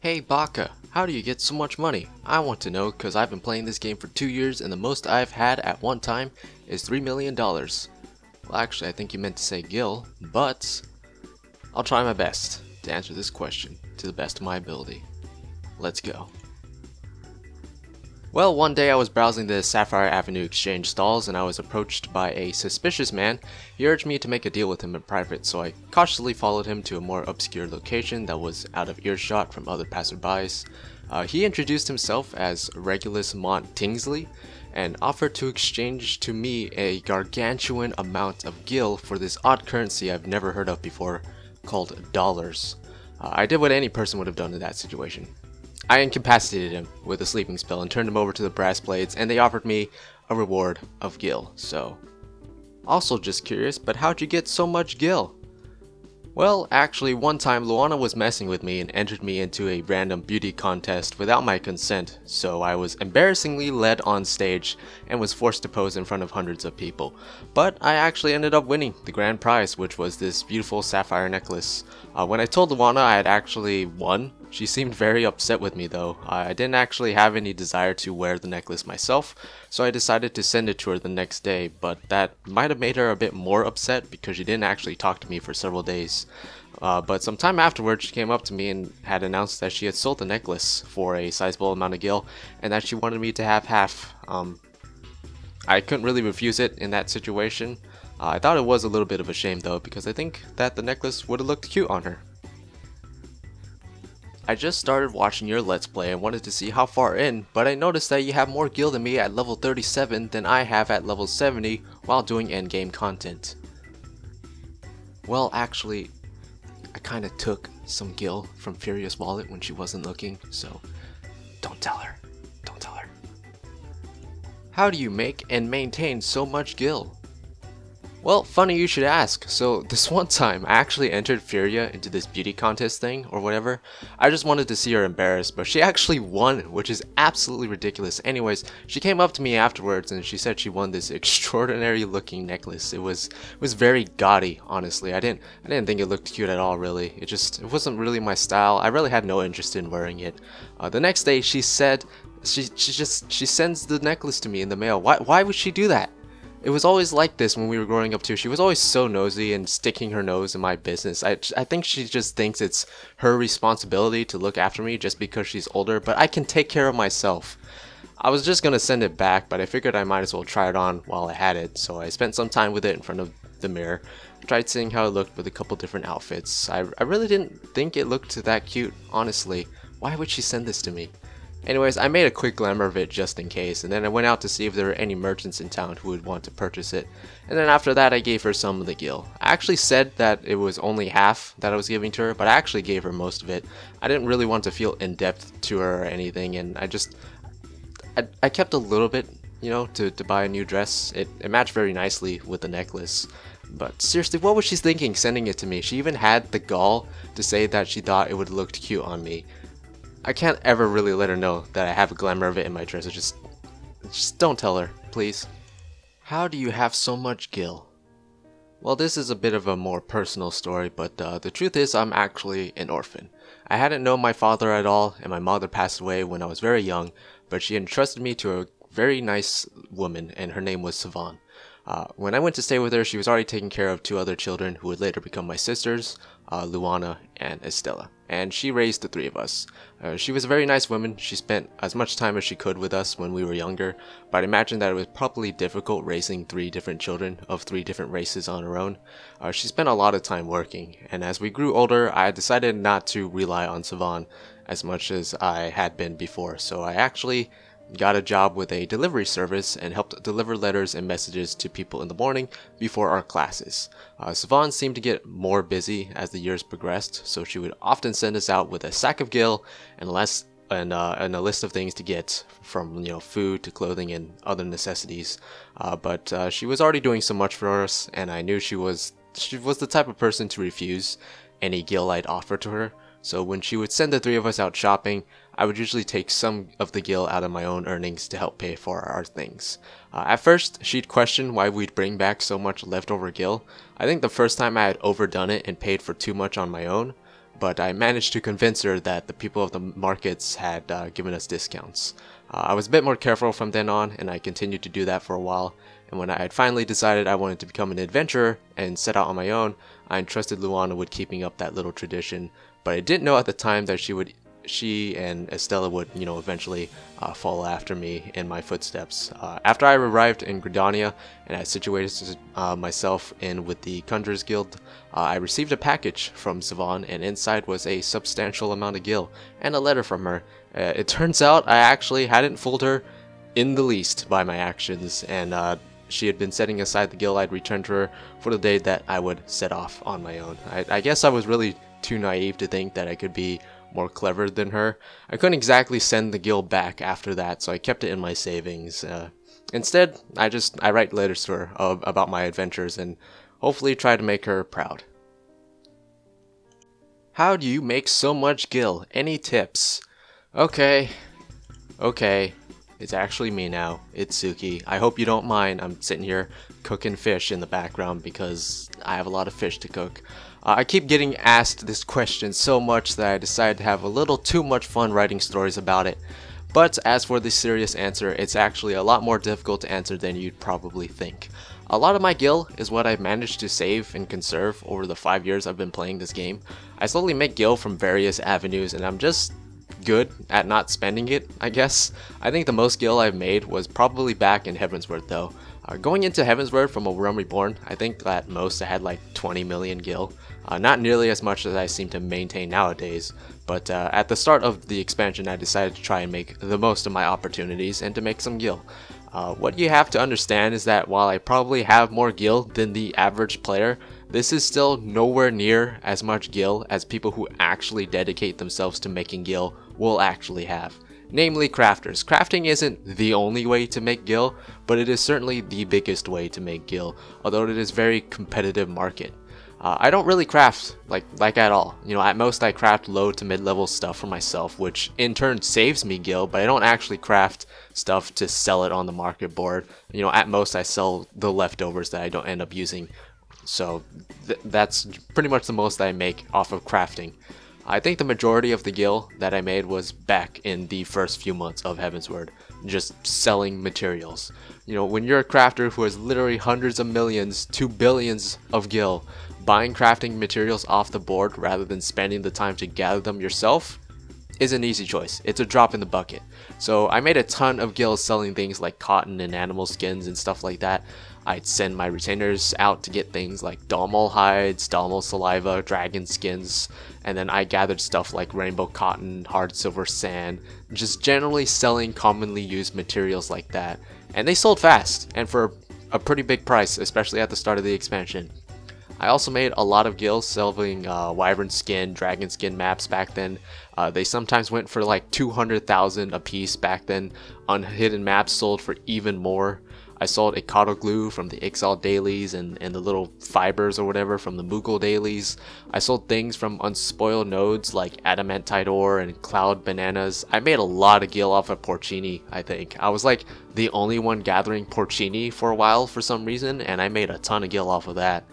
Hey Baka, how do you get so much money? I want to know because I've been playing this game for 2 years and the most I've had at one time is $3 million. Well, actually, I think you meant to say Gil, but I'll try my best to answer this question to the best of my ability. Let's go. Well, one day I was browsing the Sapphire Avenue exchange stalls and I was approached by a suspicious man. He urged me to make a deal with him in private, so I cautiously followed him to a more obscure location that was out of earshot from other passerbys. He introduced himself as Regulus Mont Tingsley and offered to exchange to me a gargantuan amount of gil for this odd currency I've never heard of before called dollars. I did what any person would have done in that situation. I incapacitated him with a sleeping spell and turned him over to the brass blades, and they offered me a reward of gil, so. Also just curious, but how'd you get so much gil? Well, actually, one time Luana was messing with me and entered me into a random beauty contest without my consent, so I was embarrassingly led on stage and was forced to pose in front of hundreds of people. But I actually ended up winning the grand prize, which was this beautiful sapphire necklace. When I told Luana I had actually won, she seemed very upset with me though. I didn't actually have any desire to wear the necklace myself, so I decided to send it to her the next day, but that might have made her a bit more upset because she didn't actually talk to me for several days. But sometime afterwards, she came up to me and had announced that she had sold the necklace for a sizable amount of gil and that she wanted me to have half. I couldn't really refuse it in that situation. I thought it was a little bit of a shame though, because I think that the necklace would have looked cute on her. I just started watching your Let's Play and wanted to see how far in, but I noticed that you have more gil than me at level 37 than I have at level 70 while doing endgame content. Well, actually, I kinda took some gil from Fyuria's wallet when she wasn't looking, so don't tell her. Don't tell her. How do you make and maintain so much gil? Well, funny you should ask. So this one time, I actually entered Fyuria into this beauty contest thing, or whatever. I just wanted to see her embarrassed, but she actually won, which is absolutely ridiculous. Anyways, she came up to me afterwards and she said she won this extraordinary looking necklace. It was very gaudy, honestly. I didn't think it looked cute at all, really. It wasn't really my style. I really had no interest in wearing it. The next day, she said she sends the necklace to me in the mail. Why would she do that? It was always like this when we were growing up too. She was always so nosy and sticking her nose in my business. I think she just thinks it's her responsibility to look after me just because she's older, but I can take care of myself. I was just gonna send it back, but I figured I might as well try it on while I had it, so I spent some time with it in front of the mirror. Tried seeing how it looked with a couple different outfits. I really didn't think it looked that cute, honestly. Why would she send this to me? Anyways, I made a quick glamour of it just in case, and then I went out to see if there were any merchants in town who would want to purchase it. And then after that, I gave her some of the gil. I actually said that it was only half that I was giving to her, but I actually gave her most of it. I didn't really want to feel in depth to her or anything, and I kept a little bit, you know, to buy a new dress. It matched very nicely with the necklace. But seriously, what was she thinking sending it to me? She even had the gall to say that she thought it would look cute on me. I can't ever really let her know that I have a glamour of it in my dress, so just don't tell her, please. How do you have so much gil? Well, this is a bit of a more personal story, but the truth is I'm actually an orphan. I hadn't known my father at all, and my mother passed away when I was very young, but she entrusted me to a very nice woman, and her name was Savan. When I went to stay with her, she was already taking care of two other children who would later become my sisters, Luana and Estella, and she raised the three of us. She was a very nice woman. She spent as much time as she could with us when we were younger, but I imagine that it was probably difficult raising three different children of three different races on her own. She spent a lot of time working, and as we grew older, I decided not to rely on Savan as much as I had been before, so I actually got a job with a delivery service and helped deliver letters and messages to people in the morning before our classes. Savan seemed to get more busy as the years progressed, so she would often send us out with a sack of gil and a list of things to get, from food to clothing and other necessities. But she was already doing so much for us, and I knew she was the type of person to refuse any gil I'd offer to her. So when she would send the three of us out shopping, I would usually take some of the gil out of my own earnings to help pay for our things. At first, she'd question why we'd bring back so much leftover gil. I think the first time I had overdone it and paid for too much on my own, but I managed to convince her that the people of the markets had given us discounts. I was a bit more careful from then on, and I continued to do that for a while, and when I had finally decided I wanted to become an adventurer and set out on my own, I entrusted Luana with keeping up that little tradition, but I didn't know at the time that she and Estella would, eventually follow after me in my footsteps. After I arrived in Gridania and I situated myself in with the Conjurers Guild, I received a package from Savon, and inside was a substantial amount of gil and a letter from her. It turns out I actually hadn't fooled her in the least by my actions, and she had been setting aside the gil I'd returned to her for the day that I would set off on my own. I guess I was really too naive to think that I could be more clever than her. I couldn't exactly send the gil back after that, so I kept it in my savings. Instead, I write letters to her about my adventures and hopefully try to make her proud. How do you make so much gil? Any tips? Okay, it's actually me now. It's Tsuki. I hope you don't mind. I'm sitting here cooking fish in the background because I have a lot of fish to cook. I keep getting asked this question so much that I decided to have a little too much fun writing stories about it. But as for the serious answer, it's actually a lot more difficult to answer than you'd probably think. A lot of my gil is what I've managed to save and conserve over the 5 years I've been playing this game. I slowly make gil from various avenues, and I'm just good at not spending it, I guess. I think the most gil I've made was probably back in Heavensward though. Going into Heavensward from A Realm Reborn, I think at most I had like 20 million gil. Not nearly as much as I seem to maintain nowadays, but at the start of the expansion I decided to try and make the most of my opportunities and to make some gil. What you have to understand is that while I probably have more gil than the average player, this is still nowhere near as much gil as people who actually dedicate themselves to making gil will actually have. Namely crafters. Crafting isn't the only way to make gil, but it is certainly the biggest way to make gil, although it is a very competitive market. I don't really craft like at all. At most I craft low to mid-level stuff for myself, which in turn saves me gil, but I don't actually craft stuff to sell it on the market board. At most I sell the leftovers that I don't end up using. So that's pretty much the most I make off of crafting. I think the majority of the gil that I made was back in the first few months of Heavensward, just selling materials. When you're a crafter who has literally hundreds of millions to billions of gil, buying crafting materials off the board rather than spending the time to gather them yourself is an easy choice. It's a drop in the bucket. So I made a ton of gil selling things like cotton and animal skins and stuff like that. I'd send my retainers out to get things like Dalmal hides, Dalmal saliva, dragon skins, and then I gathered stuff like rainbow cotton, hard silver sand, just generally selling commonly used materials like that. And they sold fast, and for a pretty big price, especially at the start of the expansion. I also made a lot of gil selling wyvern skin, dragon skin maps back then. They sometimes went for like 200,000 a piece back then. Unhidden maps sold for even more. I sold Ikado glue from the Ixal dailies and the little fibers or whatever from the Moogle dailies. I sold things from unspoiled nodes like adamantite ore and cloud bananas. I made a lot of gil off of porcini, I think. I was like the only one gathering porcini for a while for some reason, and I made a ton of gil off of that.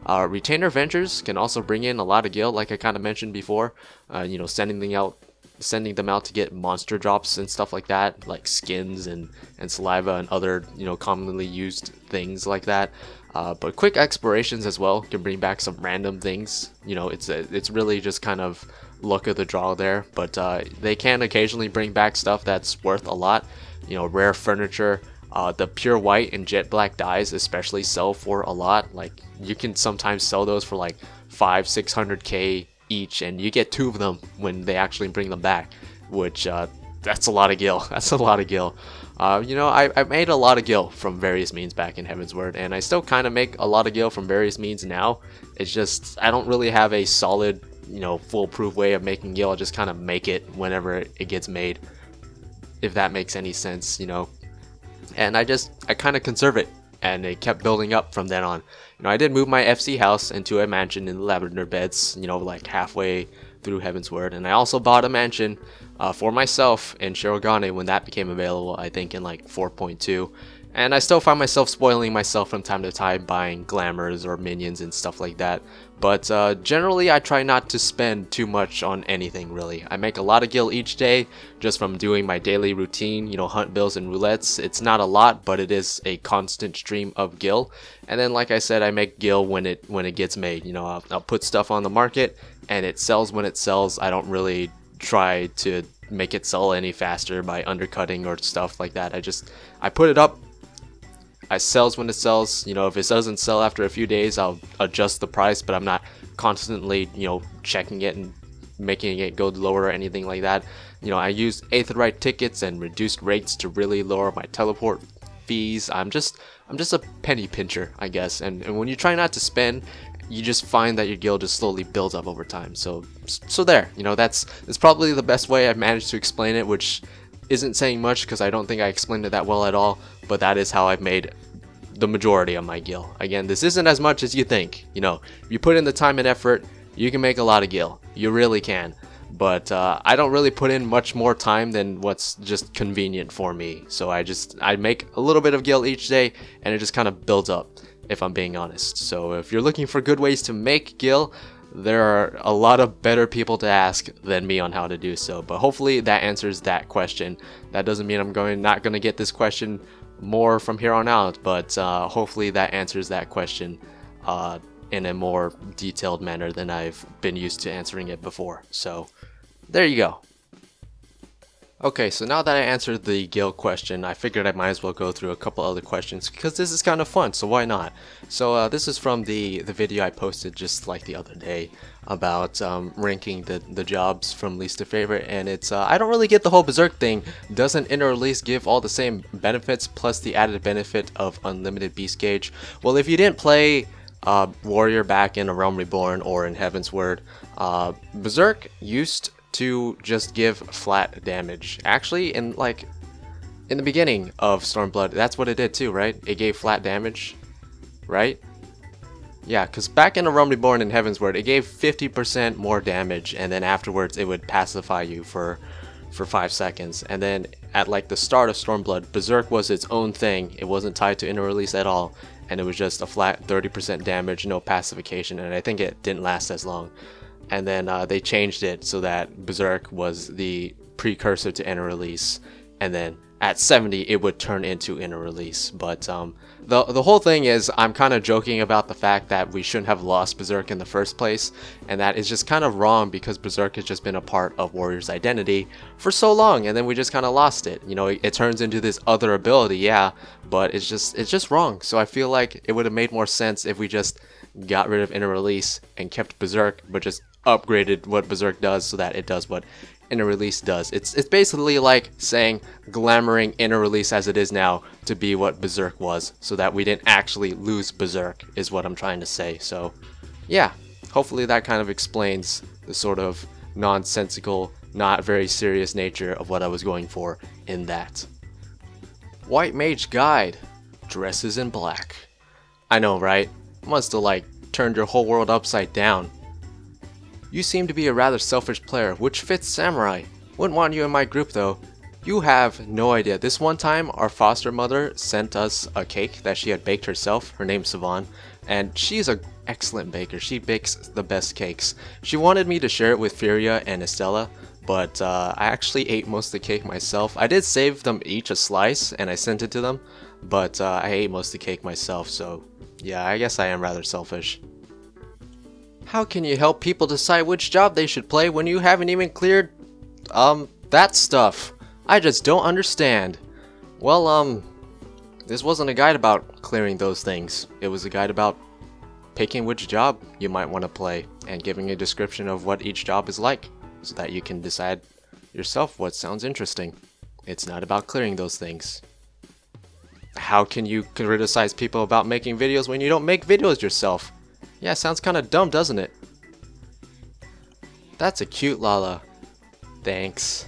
Retainer ventures can also bring in a lot of gil, like I kind of mentioned before. Sending them out to get monster drops and stuff like that, like skins and saliva and other commonly used things like that. But quick explorations as well can bring back some random things. It's really just kind of luck of the draw there, but they can occasionally bring back stuff that's worth a lot. Rare furniture. The pure white and jet black dyes especially sell for a lot. Like you can sometimes sell those for like 500-600k each, and you get 2 of them when they actually bring them back, which that's a lot of gil. That's a lot of gil. I made a lot of gil from various means back in Heavensward, and I still kind of make a lot of gil from various means now. It's just I don't really have a solid foolproof way of making gil. I just kind of make it whenever it gets made, if that makes any sense. And I kind of conserve it, and it kept building up from then on. I did move my FC house into a mansion in the Lavender Beds, like halfway through Heavensward, and I also bought a mansion for myself in Shirogane when that became available, I think in like 4.2, And I still find myself spoiling myself from time to time buying glamours or minions and stuff like that. But generally I try not to spend too much on anything really. I make a lot of gil each day just from doing my daily routine, you know, hunt bills and roulettes. It's not a lot, but it is a constant stream of gil. And then like I said, I make gil when it gets made. You know, I'll put stuff on the market and it sells when it sells. I don't really try to make it sell any faster by undercutting or stuff like that. I put it up. It sells when it sells. You know, if it doesn't sell after a few days, I'll adjust the price, but I'm not constantly, you know, checking it and making it go lower or anything like that. You know, I use aetheryte tickets and reduced rates to really lower my teleport fees. I'm just a penny pincher, I guess. And when you try not to spend, you just find that your gil just slowly builds up over time. So there, you know, that's probably the best way I've managed to explain it, which isn't saying much because I don't think I explained it that well at all, but that is how I've made the majority of my gil. Again, this isn't as much as you think. You know, if you put in the time and effort, you can make a lot of gil. You really can. But I don't really put in much more time than what's just convenient for me. So I make a little bit of gil each day and it just kind of builds up, if I'm being honest. So if you're looking for good ways to make gil, there are a lot of better people to ask than me on how to do so, but hopefully that answers that question. That doesn't mean I'm not going to get this question more from here on out, but hopefully that answers that question in a more detailed manner than I've been used to answering it before. So there you go. Okay, so now that I answered the gil question, I figured I might as well go through a couple other questions because this is kind of fun, so why not? So this is from the video I posted just like the other day about ranking the jobs from least to favorite, and it's I don't really get the whole Berserk thing. Doesn't inner release give all the same benefits plus the added benefit of unlimited beast gauge? Well, if you didn't play Warrior back in A Realm Reborn or in Heaven's Word, Berserk used to just give flat damage. Actually, in the beginning of Stormblood, that's what it did too, right? It gave flat damage, right? Yeah, because back in A Realm Reborn in Heaven's Word, it gave 50% more damage, and then afterwards it would pacify you for 5 seconds. And then at like the start of Stormblood, Berserk was its own thing. It wasn't tied to inner release at all, and it was just a flat 30% damage, no pacification, and I think it didn't last as long. And then they changed it so that Berserk was the precursor to inner release, and then at 70 it would turn into inner release. But the whole thing is, I'm kind of joking about the fact that we shouldn't have lost Berserk in the first place, and that is just kind of wrong because Berserk has just been a part of Warrior's identity for so long, and then we just kind of lost it. You know, it turns into this other ability, yeah, but it's just wrong. So I feel like it would have made more sense if we just got rid of inner release and kept Berserk, but just upgraded what Berserk does so that it does what inner release does. It's basically like saying glamoring inner release as it is now to be what Berserk was, so that we didn't actually lose Berserk is what I'm trying to say. So yeah, hopefully that kind of explains the sort of nonsensical, not very serious nature of what I was going for in that. White Mage Guide. Dresses in black. I know, right? Must have like turned your whole world upside down. You seem to be a rather selfish player, which fits Samurai. Wouldn't want you in my group though. You have no idea. This one time, our foster mother sent us a cake that she had baked herself. Her name's Savon, and she's an excellent baker. She bakes the best cakes. She wanted me to share it with Fyuria and Estella, but I actually ate most of the cake myself. I did save them each a slice, and I sent it to them, but I ate most of the cake myself, so yeah, I guess I am rather selfish. How can you help people decide which job they should play when you haven't even cleared, that stuff? I just don't understand. Well, this wasn't a guide about clearing those things. It was a guide about picking which job you might want to play and giving a description of what each job is like so that you can decide yourself what sounds interesting. It's not about clearing those things. How can you criticize people about making videos when you don't make videos yourself? Yeah, sounds kind of dumb, doesn't it? That's a cute Lala. Thanks.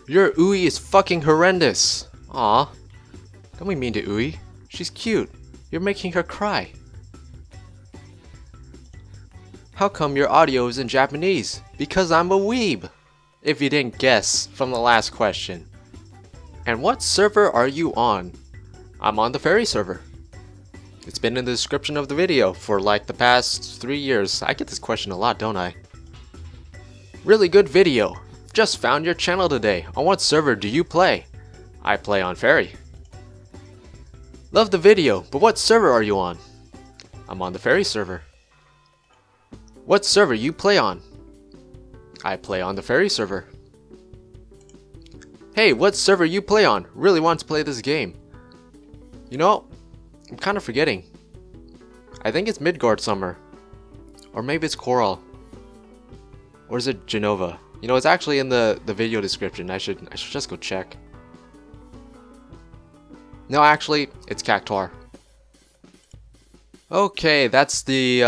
Your Ui is fucking horrendous. Aw. Don't be mean to Ui. She's cute. You're making her cry. How come your audio is in Japanese? Because I'm a weeb. If you didn't guess from the last question. And what server are you on? I'm on the Faerie server. It's been in the description of the video for like the past 3 years. I get this question a lot, don't I? Really good video. Just found your channel today. On what server do you play? I play on Faerie. Love the video, but what server are you on? I'm on the Faerie server. What server you play on? I play on the Faerie server. Hey, what server you play on? Really want to play this game. You know, I'm kind of forgetting. I think it's Midgard Summer. Or maybe it's Coral. Or is it Genova? You know, it's actually in the video description. I should just go check. No, actually, it's Cactuar. Okay, that's the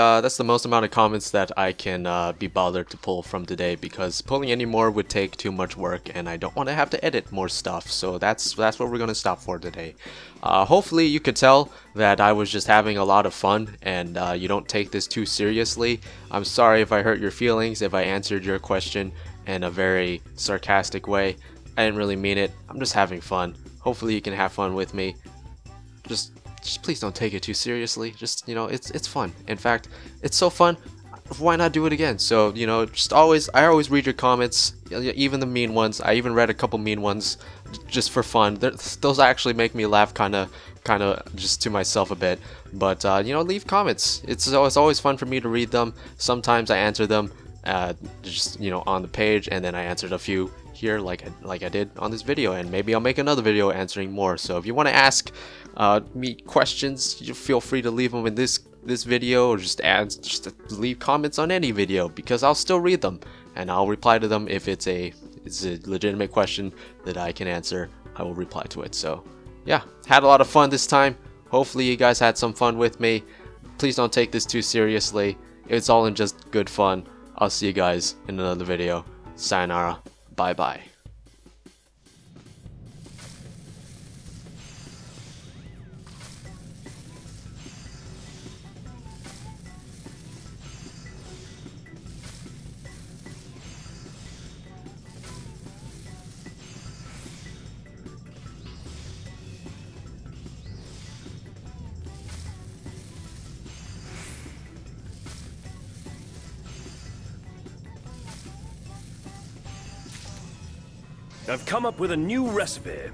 most amount of comments that I can be bothered to pull from today, because pulling any more would take too much work and I don't want to have to edit more stuff. So that's what we're gonna stop for today. Hopefully you could tell that I was just having a lot of fun and you don't take this too seriously. I'm sorry if I hurt your feelings, if I answered your question in a very sarcastic way. I didn't really mean it. I'm just having fun. Hopefully you can have fun with me. Just please don't take it too seriously. Just, you know, it's fun. In fact, it's so fun, why not do it again? So, you know, I always read your comments, even the mean ones. I even read a couple mean ones just for fun. Those actually make me laugh kind of just to myself a bit. But you know, leave comments. It's always fun for me to read them. Sometimes I answer them just, you know, on the page, and then I answered a few here like I did on this video, and maybe I'll make another video answering more. So if you want to ask me questions, you feel free to leave them in this video, or just leave comments on any video, because I'll still read them and I'll reply to them. If it's a legitimate question that I can answer, I will reply to it. So yeah, had a lot of fun this time. Hopefully you guys had some fun with me. Please don't take this too seriously. It's all in just good fun. I'll see you guys in another video. Sayonara. Bye bye. I've come up with a new recipe.